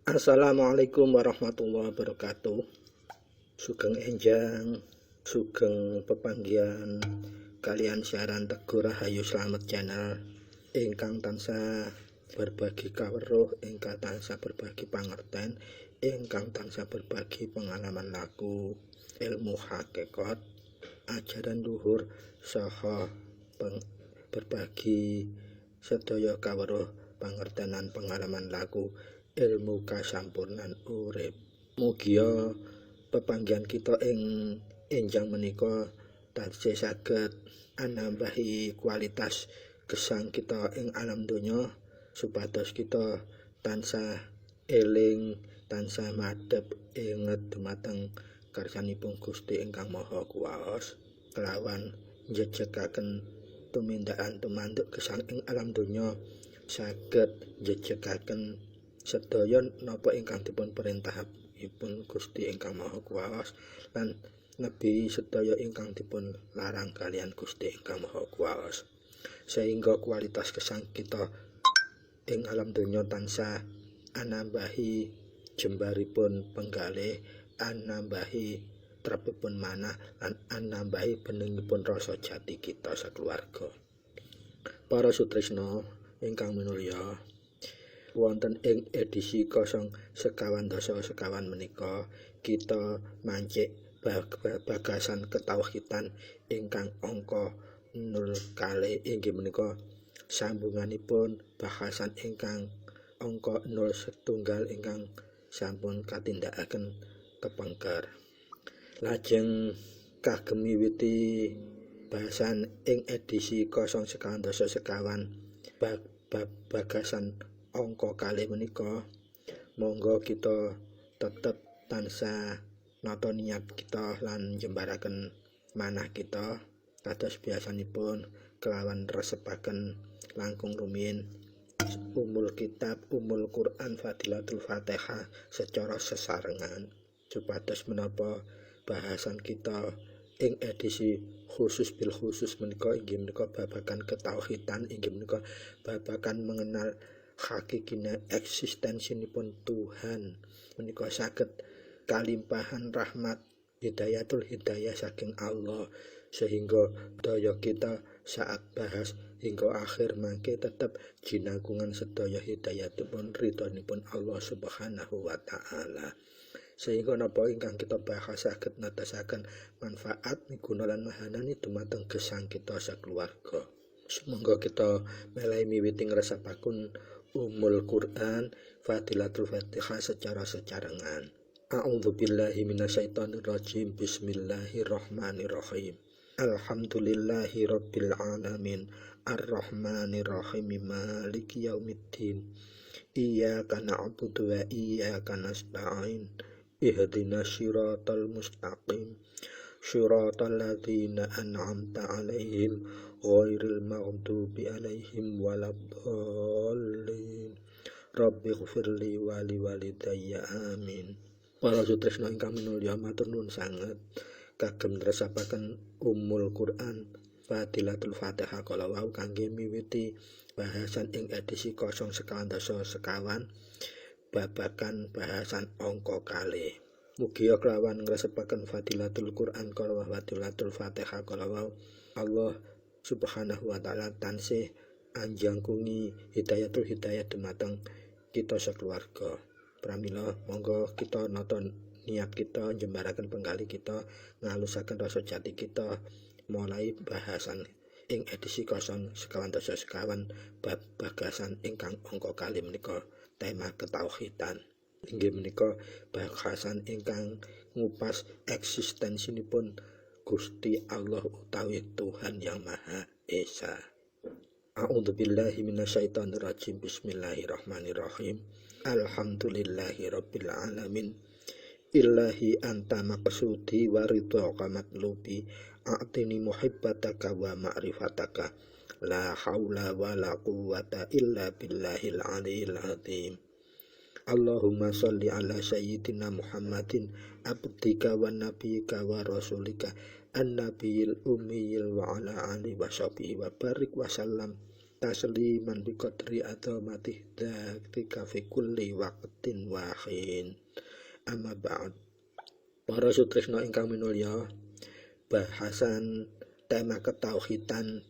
Assalamualaikum warahmatullahi wabarakatuh. Sugeng enjang, sugeng pepanggihan kalian siaran Teguh Rahayu Slamet channel ingkang tansah berbagi kawruh, ingkang tansah berbagi pangerten, ingkang tansah berbagi pengalaman laku, ilmu hakikat, ajaran luhur saha berbagi sedaya kawruh pangertenan pengalaman laku ilmu kasampurnan urip. Mugia pepanggihan kita ing enjang menika tansah saged anambahi kualitas gesang kita ing alam donya supados kita tansah eling, tansah madhep inget dumateng karsanipun Gusti ingkang Maha Kuwaos kelawan njejegaken tumindakan tumanduk gesang ing alam donya saged njejegaken sedaya napa ingkang dipun perintahipun Gusti ingkang Maha Kuwaos lan nebi sedaya ingkang dipun larang kalian Gusti ingkang Maha Kuwaos, sehingga kualitas gesang kita ing alam donya tansah anambahi jembaripun penggalih, anambahi trepipun manah lan anambahi beningipun rasa jati kita sakeluarga. Para sutresna ingkang minulya, wonten ing edisi 0 sekawan menika kita mancik bagasan ketauhidan ingkang angka 0 kalih inggih menika sambunganipun bahasan ingkang angka 0 setunggal ingkang sampun katindakaken kepengker. Lajeng kagem miwiti bahasan ing edisi 0 sekawan bagasan angka kalih menika, monggo kita tetep tansah nata niat kita lan jembaraken manah kita kados biasanipun kelawan resepaken langkung rumiyin umul kitab, umul Quran, Fadilatul Fatihah secara sesarengan supados menapa bahasan kita ing edisi khusus bil khusus menika inggih menika babagan ketauhidan, inggih menika babagan mengenal hakikine eksistensinipun Tuhan menika saged kalimpahan rahmat hidayatul hidayah saking Allah, sehingga daya kita saat bahas hingga akhir mangke tetep jinagungan sedaya hidayatipun ridhonipun Allah Subhanahu wa taala, sehingga napa ingkang kita bahas saged netesaken manfaat miguna lan mahanani dumateng gesang kita sakeluarga. Semoga kita melai miwiti ngresepakun umul Quran, Fadilatul Fatihah secara secarengan. A'udzubillahi minasyaitonirrajim. Bismillahirrahmanirrahim. Alhamdulillahi rabbil alamin, arrahmanirrahim, maliki yaumiddin. Iyyaka na'budu wa iyyaka nasta'in. Ihdinas siratal mustaqim. Shiratal ladzina an'amta 'alaihim ghairil maghdubi 'alaihim waladdallin. Rabbighfirli wa liwalidayya amin. Para sutresna ingkang minulya, matur nuwun sanget kagem nresapaken umul Quran Fadilatul Fatihah kala wau kangge miwiti bahasan ing edisi 0 sekawan babagan bahasan angka kalih. Mugia kelawan ngresepaken Fadilatul Quran kala Fadilatul Fatihah kala wau Allah Subhanahu wa taala tansih anjangkungi hidayatul hidayah dumateng kita sakeluarga. Pramila monggo kita nata niat kita, jembaraken penggalih kita, ngalusaken rasa jati kita mulai bahasan ing edisi 0 sekawan bagasan ingkang angka kalih menika tema ketauhidan. Inggih menika bahasan ingkang ngupas eksistensinipun Gusti Allah utawi Tuhan yang Maha Esa. A'udzubillahi minasyaitonirrajim. Bismillahirrahmanirrahim. Alhamdulillahi rabbil alamin. Ilahi anta maqsudi wa ridhaka matlubi. A'tini muhibbataka wa ma'rifataka. La haula wa la quwwata illa billahil aliyil azim. Allahumma sholli ala sayyidina Muhammadin abdika wa nabiyyika wa rasulika an-nabiyil ummiyil wa ala alihi wa sahbihi wa barik wa sallam tasliman bi qadri adzamati dzalika fi kulli waqtin wa hin. Amma ba'd. Para sutresna ingkang minulya, bahasan tema ketauhidan,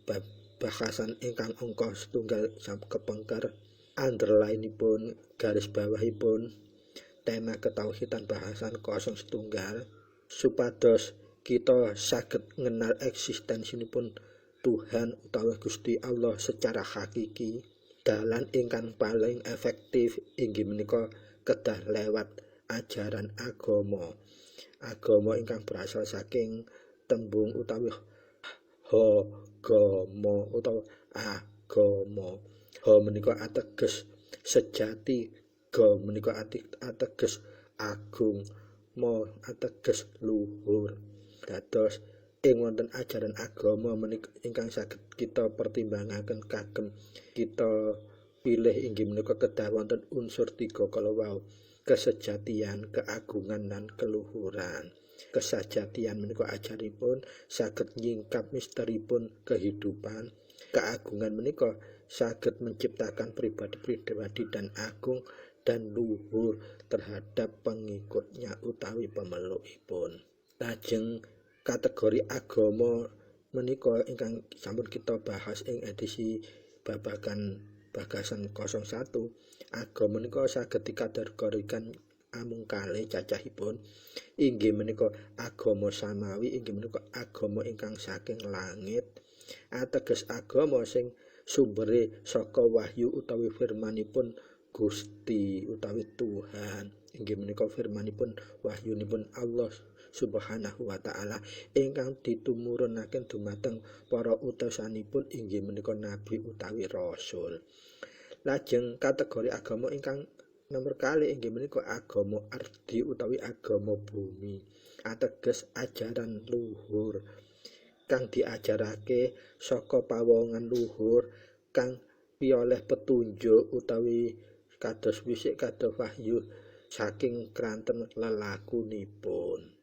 bahasan ingkang angka setunggal sampai kepengker, underline-ipun, garis bawahipun, tema ketauhidan bahasan 01 supados kita saged ngenal eksistensinipun Tuhan utawi Gusti Allah secara hakiki. Dalan ingkang paling efektif inggih menika kedah lewat ajaran agama. Agama ingkang berasal saking tembung utawi agama utawa agama. Ha menika ateges sejati, ga menika ateges agung, ma ateges luhur. Dados ing wonten ajaran agama menika ingkang saged kita pertimbangaken kagem kita pilih inggih menika kedah wonten unsur 3 kalawau: kesejatian, keagungan, dan keluhuran. Kesejatian menika ajaripun saged nyingkap misteripun kehidupan. Keagungan menika saged menciptakan pribadi-pribadi dan agung dan luhur terhadap pengikutnya utawi pemelukipun. Lajeng kategori agama menika ingkang sampun kita bahas ing edisi bagasan 01. Agama menika saged dikategorikan amung kalih cacahipun. Inggih menika agama samawi, inggih menika agama ingkang saking langit. Ateges agama sing sumbere saka wahyu utawi firmanipun Gusti utawi Tuhan. Inggih menika firmanipun wahyunipun Allah Subhanahu wa taala ingkang ditumurunaken dumateng para utusanipun inggih menika nabi utawi rasul. Lajeng kategori agama ingkang nomor kalih inggih menika agama ardi utawi agama bumi. Ateges ajaran luhur kang diajarake saka pawongan luhur kang pioleh petunjuk utawi kados wisik kados wahyu saking kranten lelakunipun.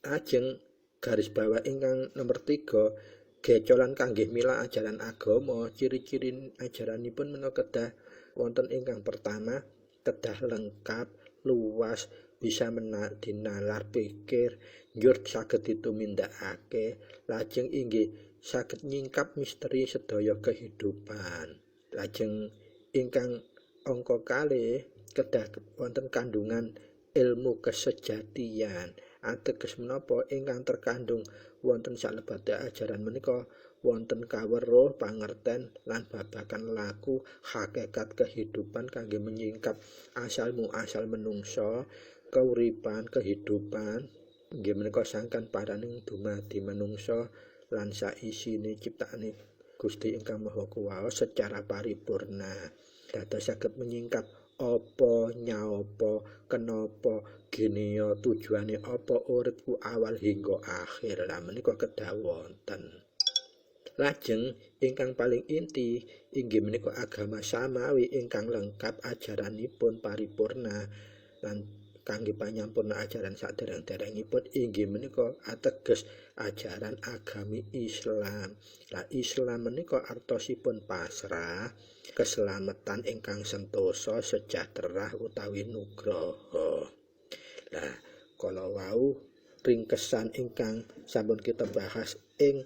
Ajeng garis bawah ingkang nomor 3, gecolan kanggih milah ajaran agama. Ciri-ciri ajaranipun menika kedah wonten ingkang pertama, kedah lengkap, luas, bisa dinalar pikir, njur saged ditumindakake. Lajeng inggih saged nyingkap misteri sedaya kehidupan. Lajeng ingkang angka kalih kedah wonten kandungan ilmu kesejatian. Ateges menapa ingkang terkandung wonten salebete ajaran menika wonten kaweruh pangerten lan babagan laku hakikat kehidupan kangge menyingkap asal muasal menungsa, keuripan, kehidupan inggih menika sangkan paraning dumadi menungsa lan saisine ciptaane Gusti ingkang Maha Kuwasa secara paripurna. Dados saged menyingkap apa, nyaapa, kenapa, genia, tujuane apa uripku awal hingga akhir. Lah menika kedah wonten. Lajeng ingkang paling inti inggih menika agama samawi ingkang lengkap ajaranipun paripurna lan kangge panyampurna ajaran sadereng-derengipun inggih menika ateges ajaran agami Islam. Lah Islam menika artosipun pasrah, keselamatan ingkang sentosa, sejahtera utawi nugraha. Lah kala wau ringkesan ingkang sampun kita bahas ing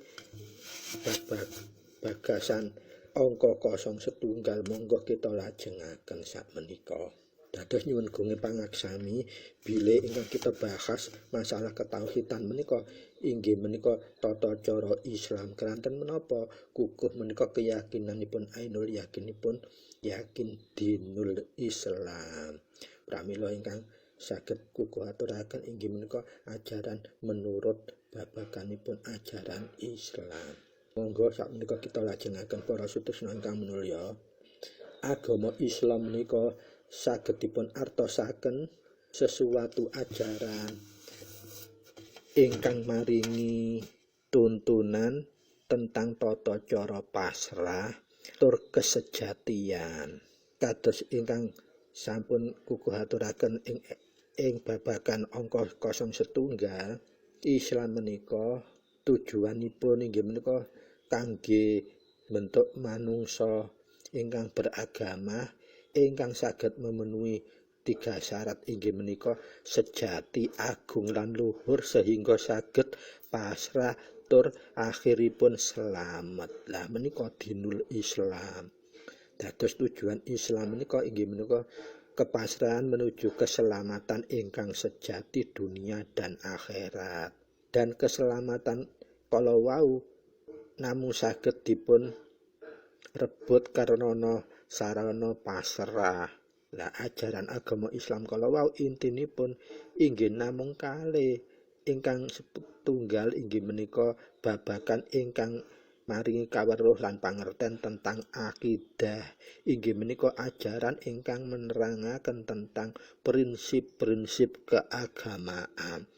bagasan angka 01 monggo kita lajengaken sakmenika. Dados nyuwun gunge pangaksami bilih ingkang kita bahas masalah ketauhidan menika inggih menika tata cara Islam. Keranten menapa kukuh menika keyakinanipun ainul yakinipun yakin dinul Islam. Pramila ingkang saged kukuh aturaken inggih menika ajaran menurut babaganipun ajaran Islam. Monggo sakmenika kita lajengaken para sutresna ingkang minulya. Agama Islam menika saged dipun artosaken sesuatu ajaran ingkang maringi tuntunan tentang tata cara pasrah tur kesejatian. Kados ingkang sampun kukuh aturaken ing babagan angka 01, Islam menika tujuanipun inggih menika kangge bentuk manungsa ingkang beragama ingkang saged memenuhi 3 syarat inggih menika sejati, agung lan luhur sehingga saged pasrah tur akhiripun selamat. Lah menika dinul Islam. Dados tujuan Islam menika inggih menika kepasrahan menuju keselamatan ingkang sejati dunia dan akhirat. Dan keselamatan kala wau namung saged dipun rebut karana sarana pasrah. Lah ajaran agama Islam kala wau intinipun inggih namung kalih. Ingkang setunggal inggih menika babagan ingkang maringi kaweruh lan pangerten tentang akidah. Inggih menika ajaran ingkang menerangaken tentang prinsip-prinsip keagamaan.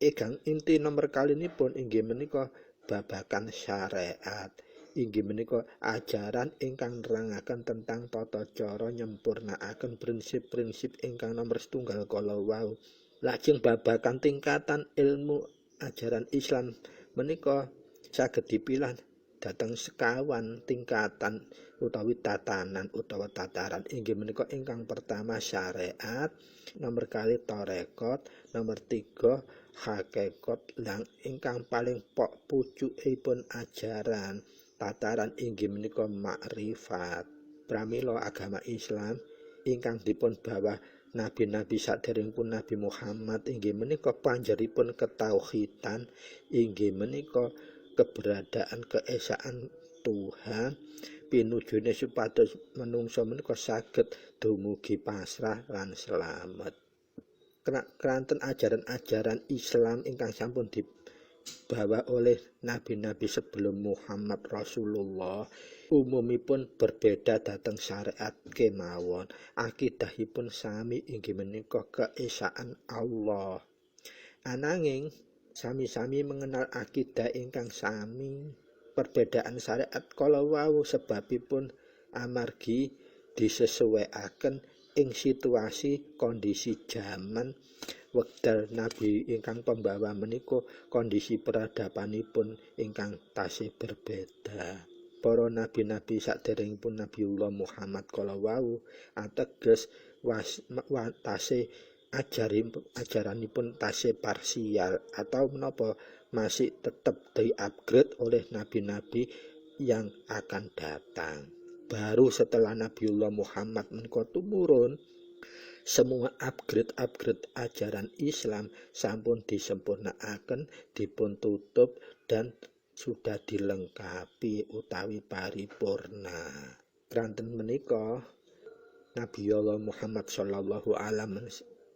Ingkang inti nomor kalinipun inggih menika babagan syariat. Inggih menika ajaran ingkang nerangaken tentang tata cara nyempurnakaken prinsip-prinsip ingkang nomor setunggal kala wau. Lajeng babagan tingkatan ilmu ajaran Islam menika saged dipilah dhateng sekawan tingkatan utawi tatanan utawa tataran. Inggih menika ingkang pertama syariat, nomor kali tarekat, nomor 3 hakikat, lan ingkang paling pucukipun ajaran tataran inggih menika makrifat. Pramila agama Islam ingkang dipun bawah nabi-nabi saderengipun Nabi Muhammad inggih menika panjeripun ketauhidan, inggih menika keberadaan keesaan Tuhan pinujune supados manungsa menika saged dumugi pasrah lan selamat. Keranten ajaran-ajaran Islam ingkang sampun dibawa oleh nabi-nabi sebelum Muhammad Rasulullah umumipun berbeda dhateng syariat kemawon. Akidahipun sami inggih menika keesaan Allah. Ananging sami-sami mengenal akidah ingkang sami. Perbedaan syariat kala wau sebabipun amargi disesuaiaken ing situasi kondisi jaman wekdal nabi ingkang pembawa menika kondisi peradabanipun ingkang tasih berbeda. Para nabi-nabi saderengipun Nabiullah Muhammad kala wau ateges tasih ajaranipun tasih parsial atau menapa masih tetap di-upgrade oleh nabi-nabi yang akan datang. Baru setelah Nabiullah Muhammad menika tumurun, semua upgrade ajaran Islam sampun disempurnaaken, dipun tutup dan sudah dilengkapi utawi paripurna. Kranten menika Nabiullah Muhammad sallallahu alaihi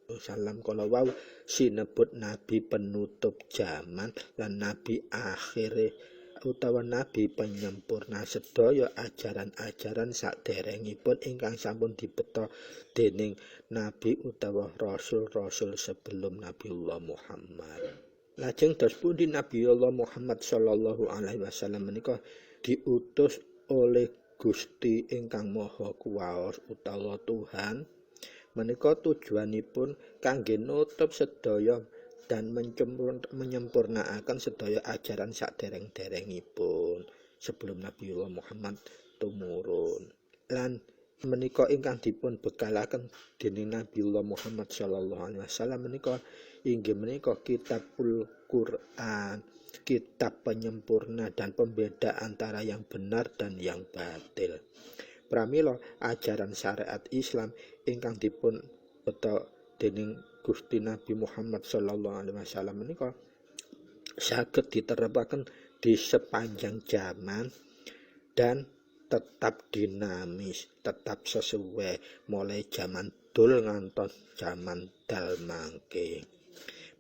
wasallam kala wau sinebut nabi penutup zaman lan nabi akhir utawa nabi penyempurna sedaya ajaran-ajaran saderengipun ingkang sampun dibeta dening nabi utawa rasul-rasul sebelum Nabiullah Muhammad. Lajeng dos pundi Nabiullah Muhammad sallallahu alaihi wasallam menika diutus oleh Gusti ingkang Maha Kuwaos utawa Tuhan. Menika tujuanipun kangge nutup sedaya dan menyempurnaaken sedaya ajaran sadereng-derengipun sebelum Nabiullah Muhammad tumurun. Lan menika ingkang dipun bekalaken dening Nabiullah Muhammad sallallahu alaihi wasallam menika inggih menika Kitabul Quran, kitab penyempurna dan pembeda antara yang benar dan yang batil. Pramila ajaran syariat Islam ingkang dipun beta dening Gusti Nabi Muhammad sallallahu alaihi wasallam menika saged diterepaken di sepanjang zaman dan tetap dinamis, tetap sesuai mulai zaman dul ngantos zaman dal mangke.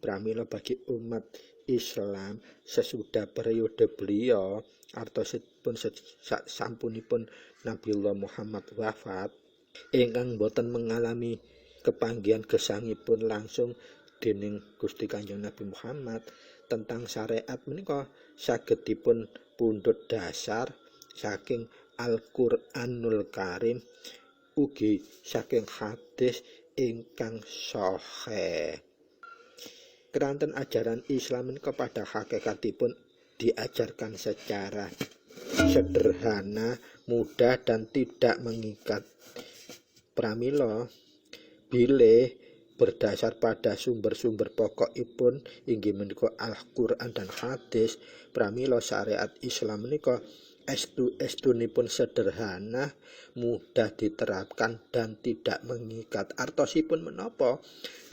Pramila bagi umat Islam sesudah periode beliau artosipun sampunipun Nabiullah Muhammad wafat ingkang boten mengalami kepanggihan gesangipun langsung dening Gusti Kanjeng Nabi Muhammad tentang syariat menika saged dipun pundhut dasar saking Al-Qur'anul Karim ugi saking hadis ingkang sahih. Keranten ajaran Islam menika pada hakikatipun diajarkan secara sederhana, mudah dan tidak mengikat. Pramila bilih berdasar pada sumber-sumber pokokipun inggih menika Al-Qur'an dan hadis, pramila syariat Islam menika estunipun sederhana, mudah diterapkan dan tidak mengikat. Artosipun menapa?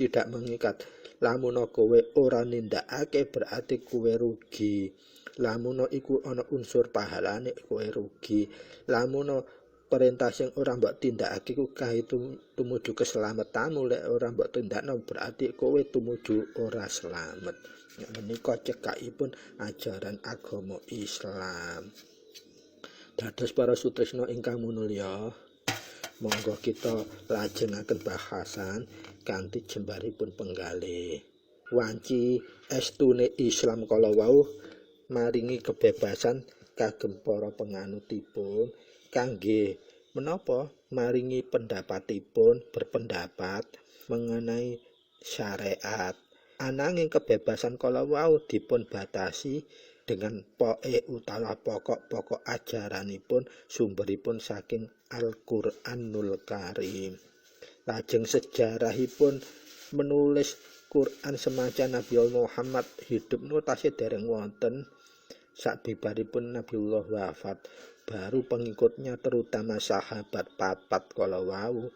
Tidak mengikat. Lamun kowe ora nindakake berarti kowe rugi. Lamun iku ana unsur pahalane kowe rugi. Lamun perintah sing ora mbok tindakake ku kae tumuju keselamatanmu, lek ora mbok tindakno berarti kowe tumuju ora slamet. Menika cekakipun ajaran agama Islam. Dados para sutresna ingkang minulya, monggo kita lajengaken bahasan kanthi jembaripun penggalih. Wanci estune Islam kala wau maringi kebebasan kagem para penganutipun kangge menapa maringi pendapatipun berpendapat mengenai syariat. Ananging kebebasan kala wau dipun batasi dengan utawa pokok-pokok ajaranipun sumberipun saking Al-Qur'anul Karim. Lajeng sejarahipun menulis Quran semacam Nabi Muhammad hidup niku tasih dereng wonten. Sabibaripun Nabiullah wafat, baru pengikutnya terutama sahabat papat kala wau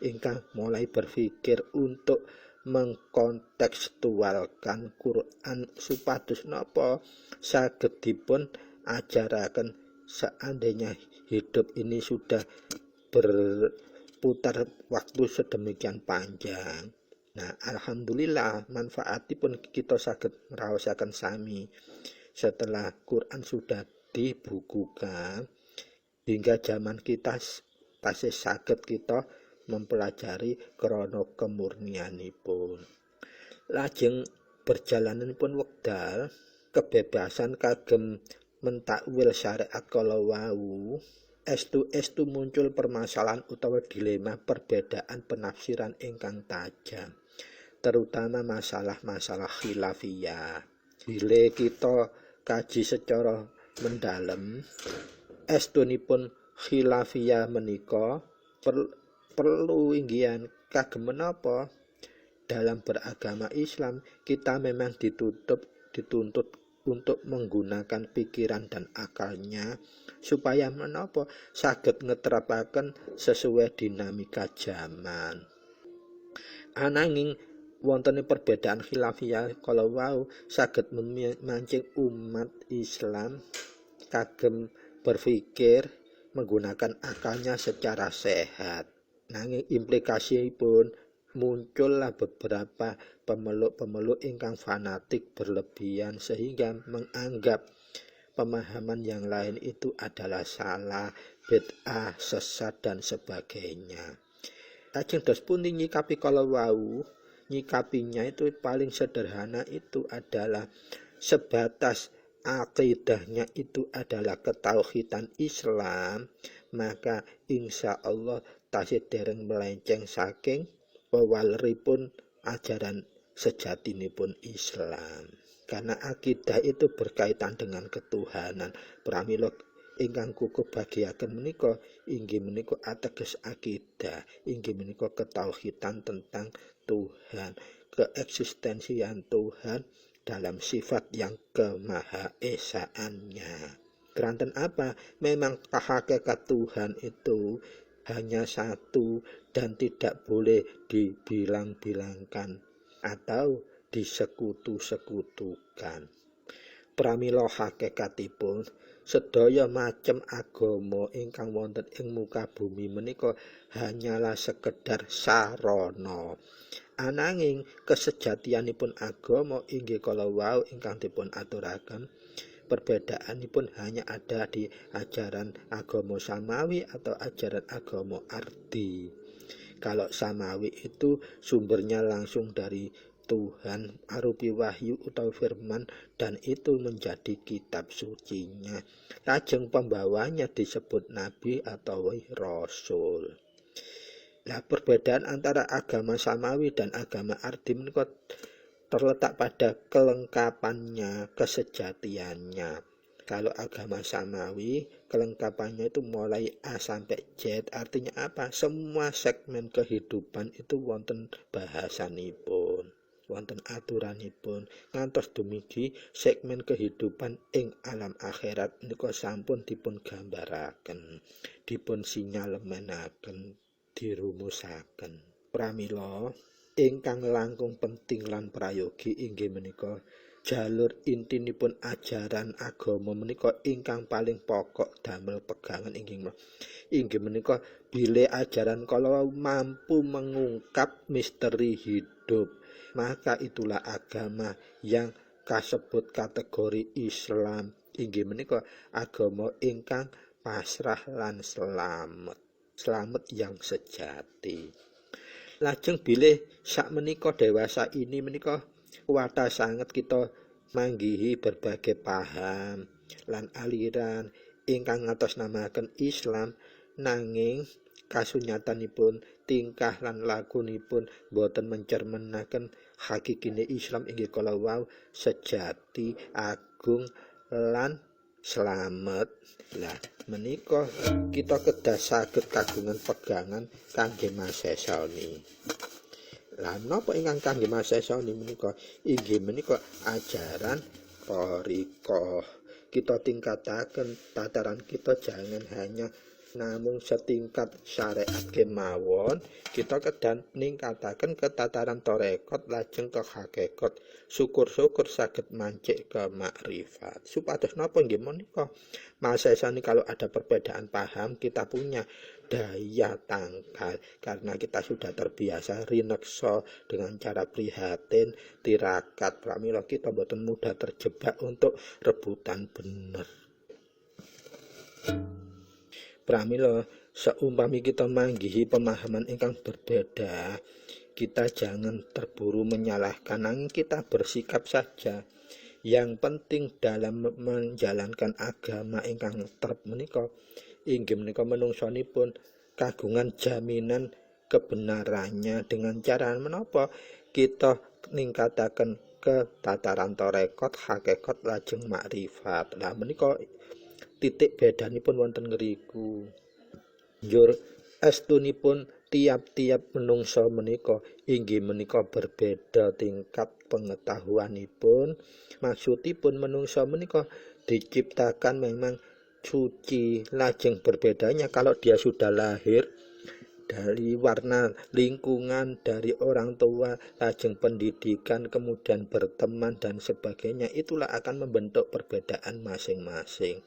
ingkang mulai berpikir untuk mengkontekstualkan Quran supados napa saged dipun ajaraken seandainya hidup ini sudah berputar waktu sedemikian panjang. Nah, alhamdulillah manfaatipun kita saged ngraosaken sami. Setelah Quran sudah dibukukan hingga zaman kita tasih saged kita mempelajari krana kemurnianipun. Lajeng berjalananipun wekdal, kebebasan kagem mentakwil syariat kala wau, estu muncul permasalahan utawa dilema perbedaan penafsiran ingkang tajam, terutama masalah-masalah khilafiyah. Bila kita kaji secara mendalam, estunipun khilafiyah menika perlu inggihan kagem menapa dalam beragama Islam kita memang dituntut untuk menggunakan pikiran dan akalnya supaya menapa saged ngeterapaken sesuai dinamika zaman. Ananging wontene perbedaan khilafiyah kala wau saged memancing umat Islam kagem berpikir menggunakan akalnya secara sehat. Nanging implikasipun muncullah beberapa pemeluk-pemeluk ingkang fanatik berlebihan sehingga menganggap pemahaman yang lain itu adalah salah, bid'ah, sesat dan sebagainya. Lajeng dos pundi nyikapi kala wau? Nyikapinya itu paling sederhana itu adalah sebatas akidahnya itu adalah ketauhidan Islam, maka insya Allah tasih dereng melenceng saking wewaleripun ajaran sejatinipun Islam. Karena akidah itu berkaitan dengan ketuhanan. Pramila ingkang kukuh bagiaken menika inggih menika ateges akidah, inggih menika ketauhidan tentang Tuhan, keeksistensian Tuhan dalam sifat yang kemahaesaannya. Keranten apa? Memang hakikat Tuhan itu hanya satu dan tidak boleh dibilang-bilangkan atau disekutu-sekutukan. Pramila hakikatipun sedaya macem agama ingkang wonten ing muka bumi menika hanyalah sekedar sarana. Ananging kesejatianipun agama inggih kala wau ingkang dipun aturaken, perbedaanipun hanya ada di ajaran agama samawi atau ajaran agama ardi. Kalau samawi itu sumbernya langsung dari Tuhan arupi wahyu atau firman dan itu menjadi kitab sucinya. Lajeng pembawanya disebut nabi atau rasul. Nah, perbedaan antara agama samawi dan agama ardi terletak pada kelengkapannya, kesejatiannya. Kalau agama samawi, kelengkapannya itu mulai A sampai Z. Artinya apa? Semua segmen kehidupan itu wonten bahasanipun, wonten aturanipun. Ngantos dumugi segmen kehidupan ing alam akhirat nika sampun dipun gambaraken, dipun sinyalemenaken, dirumusaken. Pramila ingkang langkung penting lan prayogi inggih menika jalur intinipun ajaran agama menika ingkang paling pokok damel pegangan inggih menika bilih ajaran kalau mampu mengungkap misteri hidup, maka itulah agama yang kasebut kategori Islam. Inggih menika agama ingkang pasrah lan selamat yang sejati. Lajeng bilih sak menika dewasa ini menika kuwata sanget kita manggihi berbagai paham lan aliran ingkang ngatasnamaken Islam, nanging kasunyatanipun tingkah lan lakunipun boten mencerminaken hakikine Islam inggih kala wau sejati, agung lan slamet. Lah menika kita kedah saged kagungan pegangan kangge masesoni. Lah napa ingkang kangge masesoni menika? Inggih menika ajaran thariqah. Kita tingkataken tataran kita jangan hanya namung setingkat syariat kemawon, kita kedah ningkataken ke tataran tarekat lajeng ke hakikat. Syukur-syukur saged mancik ke makrifat. Supados napa nggih menika? Masesani kalau ada perbedaan paham kita punya daya tangkal karena kita sudah terbiasa rineksa dengan cara prihatin, tirakat. Pramila kita boten mudah terjebak untuk rebutan bener. Pramila seumpami kita manggihi pemahaman ingkang berbeda, kita jangan terburu menyalahkan, nanging kita bersikap saja. Yang penting dalam menjalankan agama ingkang terp menika inggih menika menungsanipun kagungan jaminan kebenarannya dengan cara menapa kita ningkataken ke tataran tarekat, hakikat lajeng makrifat. Lah menika titik bedanipun wonten ngriku. Njur estunipun tiap-tiap menungsa menika inggih menika berbeda tingkat pengetahuanipun. Maksudipun menungsa menika diciptakan memang suci, lajeng berbedanya kalau dia sudah lahir dari warna lingkungan, dari orang tua, lajeng pendidikan, kemudian berteman dan sebagainya, itulah akan membentuk perbedaan masing-masing.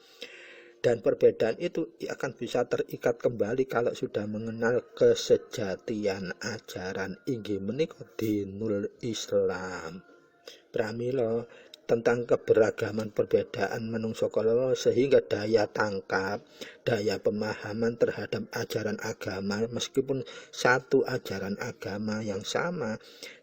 Dan perbedaan itu akan bisa terikat kembali kalau sudah mengenal kesejatian ajaran inggih menika dinul Islam. Pramila tentang keberagaman perbedaan manungsa kala sehingga daya tangkap, daya pemahaman terhadap ajaran agama meskipun satu ajaran agama yang sama,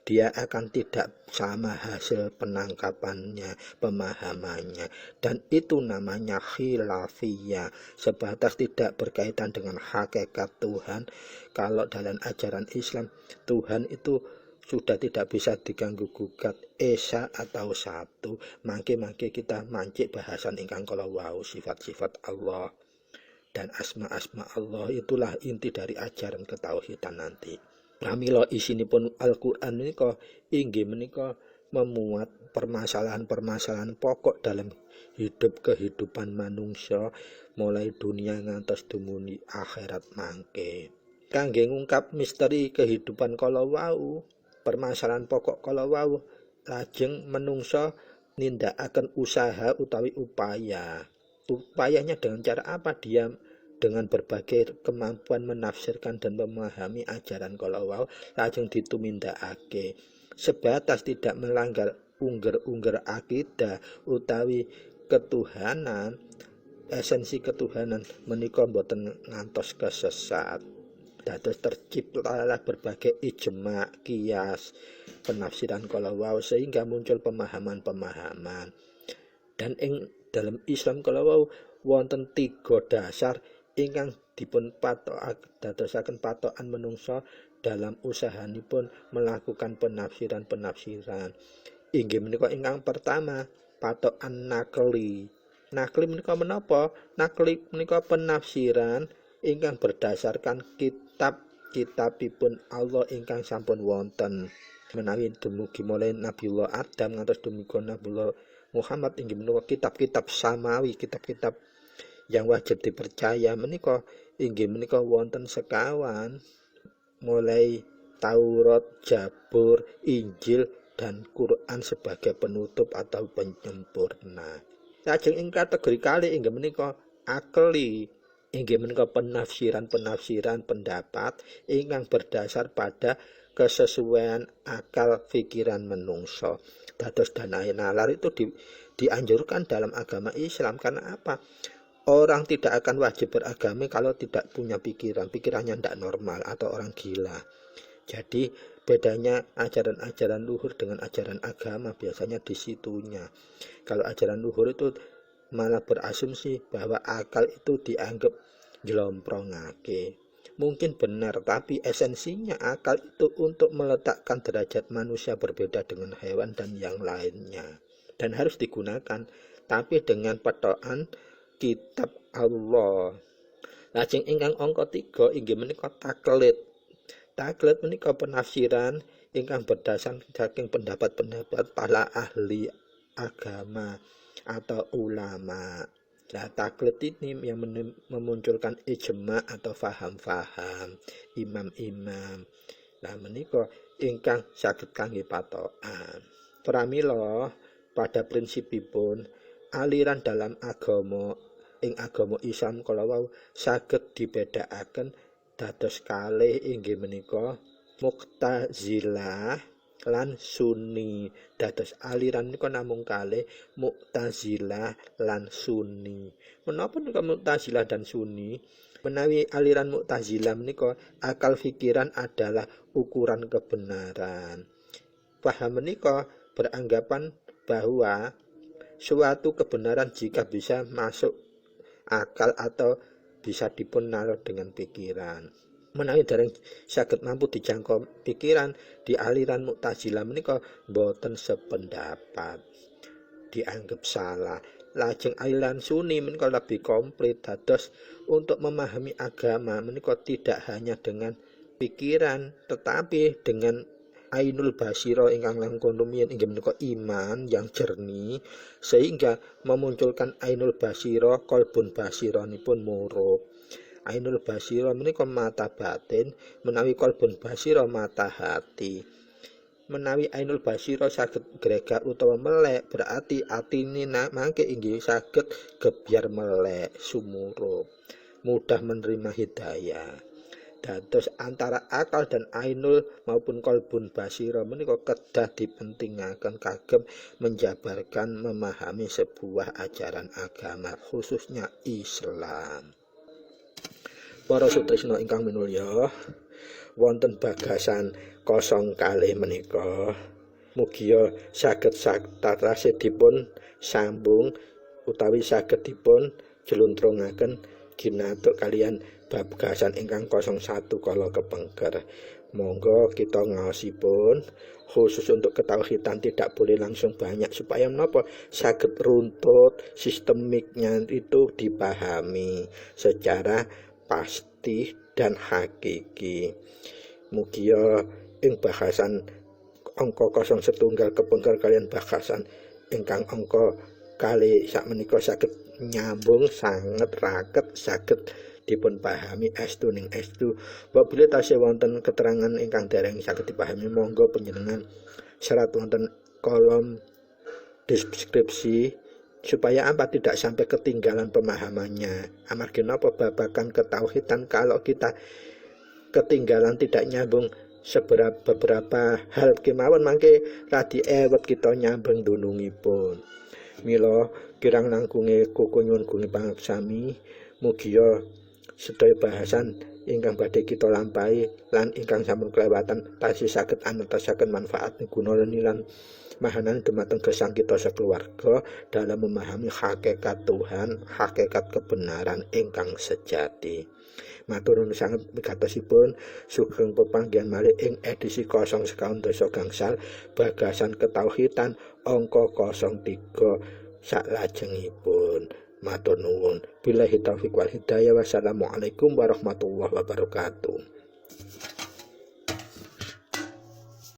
dia akan tidak sama hasil penangkapannya, pemahamannya, dan itu namanya khilafiyah, sebatas tidak berkaitan dengan hakikat Tuhan. Kalau dalam ajaran Islam Tuhan itu sudah tidak bisa diganggu gugat, esa atau satu. Mangke-mangke kita mancik bahasan ingkang kala wau sifat-sifat Allah dan asma-asma Allah, itulah inti dari ajaran ketauhidan nanti. Pramila isinipun Al-Qur'an menika inggih menika memuat permasalahan-permasalahan pokok dalam hidup kehidupan manungsa mulai dunia ngantos dumuni akhirat mangke. Kangge ngungkap misteri kehidupan kala wau, permasalahan pokok kala wau, lajeng menungsa nindakaken usaha utawi upaya. Upayanya dengan cara apa? Dia dengan berbagai kemampuan menafsirkan dan memahami ajaran kala wau lajeng ditumindakake sebatas tidak melanggar ungger-ungger akidah utawi ketuhanan. Esensi ketuhanan menika boten ngantos kesesat. Dados terciptalah berbagai ijma, kias, penafsiran kala wau sehingga muncul pemahaman-pemahaman. Dan ing dalam Islam kala wau wonten 3 dasar ingkang dipun dadosaken patokan menungsa dalam usahanipun melakukan penafsiran-penafsiran. Inggih menika ingkang pertama patokan nakli. Nakli menika menapa? Nakli menika penafsiran ingkang berdasarkan kitabipun Allah ingkang sampun wonten menawi dumugi mulai Nabiullah Adam ngantos dumugi Nabiullah Muhammad inggih menika kitab-kitab samawi, kitab-kitab yang wajib dipercaya menika inggih menika wonten sekawan mulai Taurat, Zabur, Injil dan Quran sebagai penutup atau penyempurna. Lajeng ing kategori kalih inggih menika akli, inggih menika penafsiran pendapat ingkang berdasar pada kesesuaian akal pikiran menungso. Dados danahe nalar itu dianjurkan dalam agama Islam karena apa? Orang tidak akan wajib beragama kalau tidak punya pikirannya tidak normal atau orang gila. Jadi bedanya ajaran-ajaran luhur dengan ajaran agama biasanya di situnya. Kalau ajaran luhur itu malah berasumsi bahwa akal itu dianggap njlomprongake. Mungkin benar, tapi esensinya akal itu untuk meletakkan derajat manusia berbeda dengan hewan dan yang lainnya. Dan harus digunakan, tapi dengan petokan kitab Allah. Lajeng ingkang angka 3 inggih menika taklid. Taklid menika penafsiran ingkang berdasar saking pendapat-pendapat para ahli agama atau ulama. Nah, taklid ini yang memunculkan ijma atau faham-faham imam-imam. Nah, menika ingkang saged kangge patokan. Pramila pada prinsipipun aliran dalam agama Islam kala wau saged dibedakaken dados kalih inggih menika Mu'tazilah lan Sunni. Dados aliran menika namung kalih Mu'tazilah lan Sunni. Menapa menika Mu'tazilah dan Sunni? Menawi aliran Mu'tazilah menika akal pikiran adalah ukuran kebenaran. Paham menika beranggapan bahwa suatu kebenaran jika bisa masuk akal atau bisa dipun nalar dengan pikiran. Menawi dereng saged mampu dijangkau pikiran di aliran Mu'tazilah menika boten sependapat, dianggap salah. Lajeng aliran Sunni menika lebih komplit, dados untuk memahami agama menika tidak hanya dengan pikiran tetapi dengan ainul basira ingkang langkung rumiyin inggih menika iman yang jernih sehingga memunculkan ainul basira qalbun basiranipun murub. Ainul basira menika mata batin, menawi qalbun basira mata hati. Menawi ainul basira saged gregar utawa melek berarti atine mangke inggih saged gebyar melek sumurup, mudah menerima hidayah. Dados antara akal dan ainul maupun qalbun basira menika kedah dipentingaken kagem menjabarkan memahami sebuah ajaran agama khususnya Islam. Para sutresna ingkang minulya, wonten bagasan 0 kalih menika mugia saged satarase dipun sambung utawi saged dipun jeluntrungaken ginatuk kalian bagasan ingkang 01 kala kepengker. Monggo kita ngaosipun khusus untuk ketauhidan tidak boleh langsung banyak supaya menapa saged runtut sistemiknya itu dipahami secara pasti dan hakiki. Mugia ing bahasan angka 01 kepengker kalian bahasan ingkang angka kali sakmenika saged nyambung sanget raket saged dipun pahami estu ning estu. Apabila tasih wonten keterangan ingkang dereng saged dipahami monggo panjenengan serat wonten kolom deskripsi supaya apa tidak sampai ketinggalan pemahamannya. Amargi napa babagan ketauhidan kalau kita ketinggalan tidak nyambung beberapa hal kemawon mangke radi ewet kita nyambung dunungipun. Mila kirang langkunge kuku nyuwun gungi pangaksami mugia sedaya bahasan ingkang badhe kita lampahi lan ingkang sampun kelewatan tasih saged antosaken manfaat guna lan mahanan dumateng gesang kita sekeluarga dalam memahami hakikat Tuhan, hakikat kebenaran ingkang sejati. Matur nuwun sanget wigatosipun sugeng pepanggihan malih ing edisi 0 sekawan dasa gangsal bagasan ketauhidan angka 03 salajengipun. Matur nuwun. Billahi taufiq wal hidayah. Wassalamualaikum warahmatullahi wabarakatuh.